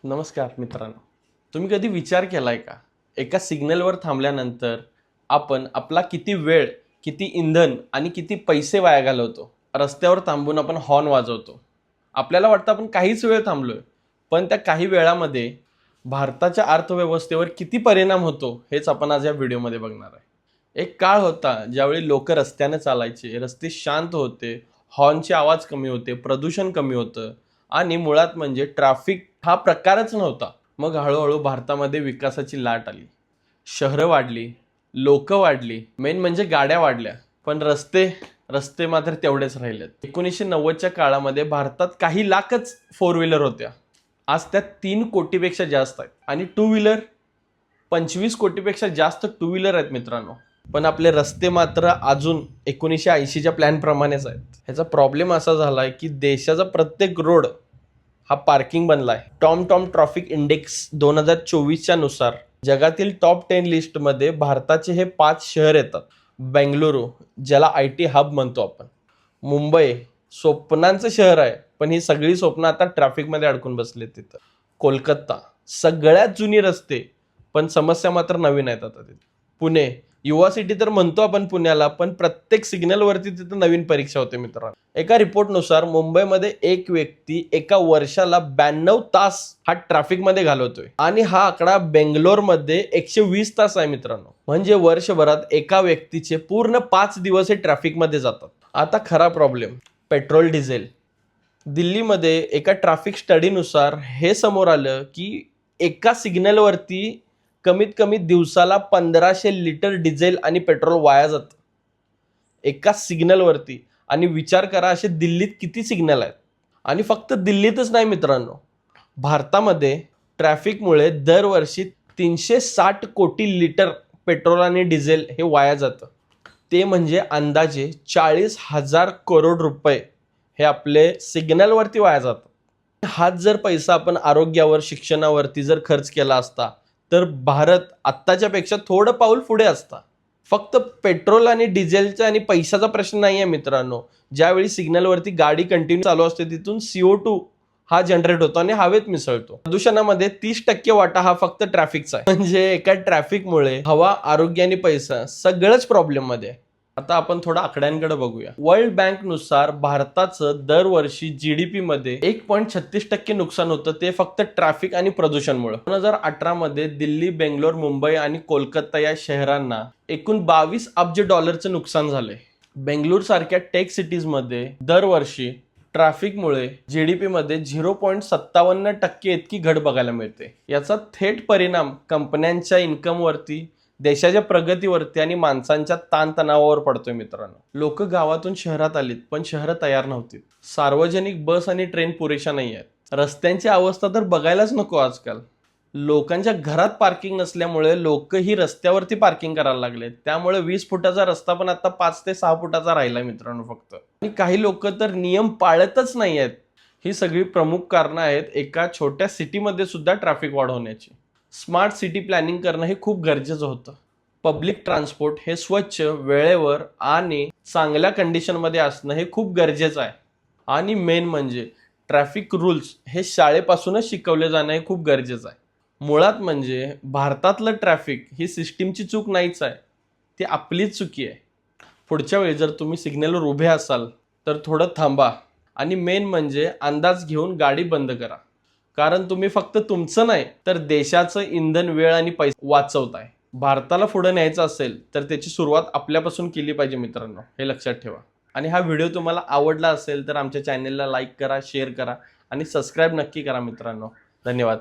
नमस्कार मित्रांनो, तुम्ही कधी विचार केलाय का एका सिग्नलवर थांबल्यानंतर आपण आपला किती वेळ, किती इंधन आणि किती पैसे वाया घालवतो. रस्त्यावर थांबून आपण हॉर्न वाजवतो. आपल्याला वाटतं आपण काहीच वेळ थांबलोय, पण त्या काही वेळामध्ये भारताच्या अर्थव्यवस्थेवर किती परिणाम होतो हेच आपण आज या व्हिडिओमध्ये बघणार आहे. एक काळ होता ज्यावेळी लोक रस्त्याने चालायचे, रस्ते शांत होते, हॉर्नचे आवाज कमी होते, प्रदूषण कमी होतं आणि मुळात म्हणजे ट्रॅफिक हा प्रकारच नव्हता. मग हळूहळू भारतामध्ये विकासाची लाट आली, शहरं वाढली, लोक वाढली, मेन म्हणजे गाड्या वाढल्या, पण रस्ते रस्ते मात्र तेवढेच राहिलेत. 1990च्या काळामध्ये भारतात काही लाखच फोर व्हीलर होत्या. आज त्या 3 कोटीपेक्षा जास्त आहेत आणि टू व्हीलर 25 कोटीपेक्षा जास्त टू व्हीलर आहेत मित्रांनो. पण आपले रस्ते मात्र अजून 1980च्या प्लॅन प्रमाणेच आहेत. ह्याचा प्रॉब्लेम असा झालाय की देशाचा प्रत्येक रोड हा पार्किंग बनलाय. टॉम ट्रॅफिक इंडेक्स 2024च्या नुसार जगातील टॉप 10 लिस्टमध्ये भारताचे हे 5 शहर येतात. बेंगलुरू, ज्याला IT हब म्हणतो आपण. मुंबई स्वप्नांचं शहर आहे, पण ही सगळी स्वप्न आता ट्रॅफिकमध्ये अडकून बसले. तिथं कोलकाता, सगळ्यात जुनी रस्ते, पण समस्या मात्र नवीन आहेत आता तिथे. पुणे, युवा सिटी तर म्हणतो आपण पुण्याला, पण प्रत्येक सिग्नलवरती तिथं नवीन परीक्षा होते मित्रांनो. एका रिपोर्टनुसार मुंबईमध्ये एक व्यक्ती एका वर्षाला 92 तास हा ट्रॅफिकमध्ये घालवतोय आणि हा आकडा बेंगलोरमध्ये 120 तास आहे मित्रांनो. म्हणजे वर्षभरात एका व्यक्तीचे पूर्ण 5 दिवस हे ट्रॅफिकमध्ये जातात. आता खरा प्रॉब्लेम पेट्रोल डिझेल. दिल्लीमध्ये एका ट्रॅफिक स्टडीनुसार हे समोर आलं की एका सिग्नलवरती कमीत कमी दिवसाला 1500 लिटर डिझेल आणि पेट्रोल वाया जातं एका सिग्नलवरती. आणि विचार करा असे दिल्लीत किती सिग्नल आहेत. आणि फक्त दिल्लीतच नाही मित्रांनो, भारतामध्ये ट्रॅफिकमुळे दरवर्षी 360 कोटी लिटर पेट्रोल आणि डिझेल हे वाया जातं. ते म्हणजे अंदाजे 40,000 करोड रुपये हे आपले सिग्नलवरती वाया जातं. हाच जर पैसा आपण आरोग्यावर, शिक्षणावरती जर खर्च केला असता तर भारत आत्ताच्या पेक्षा थोडं पाऊल पुढे असता. फक्त पेट्रोल आणि डिझेलचा आणि पैशाचा प्रश्न नाही आहे मित्रांनो. ज्यावेळी सिग्नलवरती गाडी कंटिन्यू चालू असते तिथून CO2 हा जनरेट होतो आणि हवेत मिसळतो. प्रदूषणामध्ये 30% वाटा हा फक्त ट्रॅफिकचा आहे. म्हणजे एका ट्रॅफिकमुळे हवा, आरोग्य आणि पैसा सगळंच प्रॉब्लेम मध्ये आहे. आता आपण थोडा आकड्यांकडे बघूया. वर्ल्ड बँक नुसार भारताचं दरवर्षी GDP मध्ये 1.36% नुकसान होतं, ते फक्त ट्रॅफिक आणि प्रदूषणमुळे. 2018 मध्ये दिल्ली, बेंगलोर, मुंबई आणि कोलकाता या शहरांना एकूण 22 अब्ज डॉलरचं नुकसान झालंय. बेंगलोर सारख्या टेक सिटीजमध्ये दरवर्षी ट्रॅफिकमुळे GDP मध्ये 0.57% इतकी घट बघायला मिळते. याचा थेट परिणाम कंपन्यांच्या इन्कमवरती, देशाच्या प्रगतीवरती आणि माणसांच्या ताणतणावावर पडतोय मित्रांनो. लोक गावातून शहरात आलीत, पण शहरं तयार नव्हती. सार्वजनिक बस आणि ट्रेन पुरेशा नाही आहेत. रस्त्यांची अवस्था तर बघायलाच नको आजकाल. लोकांच्या घरात पार्किंग नसल्यामुळे लोकही रस्त्यावरती पार्किंग करायला लागले. त्यामुळे 20 फुटाचा रस्ता पण आता 5 ते 6 फुटाचा राहिला मित्रांनो फक्त. आणि काही लोक तर नियम पाळतच नाही आहेत. ही सगळी प्रमुख कारणं आहेत एका छोट्या सिटीमध्ये सुद्धा ट्रॅफिक वाढ होण्याची. स्मार्ट सिटी प्लॅनिंग करणं हे खूप गरजेचं होतं. पब्लिक ट्रान्सपोर्ट हे स्वच्छ, वेळेवर आणि चांगल्या कंडिशनमध्ये असणं हे खूप गरजेचं आहे. आणि मेन म्हणजे ट्रॅफिक रूल्स हे शाळेपासूनच शिकवले जाणं हे खूप गरजेचं आहे. मुळात म्हणजे भारतातलं ट्रॅफिक ही सिस्टीमची चूक नाहीच आहे, ती आपलीच चुकी आहे. पुढच्या वेळी जर तुम्ही सिग्नलवर उभे असाल तर थोडं थांबा आणि मेन म्हणजे अंदाज घेऊन गाडी बंद करा. कारण तुम्ही फक्त तुमचं नाही तर देशाचं इंधन, वेळ आणि पैसा वाचवताय. भारताला पुढे न्यायचं असेल तर त्याची सुरुवात आपल्यापासून केली पाहिजे मित्रांनो, हे लक्षात ठेवा. आणि हा व्हिडिओ तुम्हाला आवडला असेल तर आमच्या चॅनेलला लाईक करा, शेअर करा आणि सबस्क्राईब नक्की करा मित्रांनो. धन्यवाद.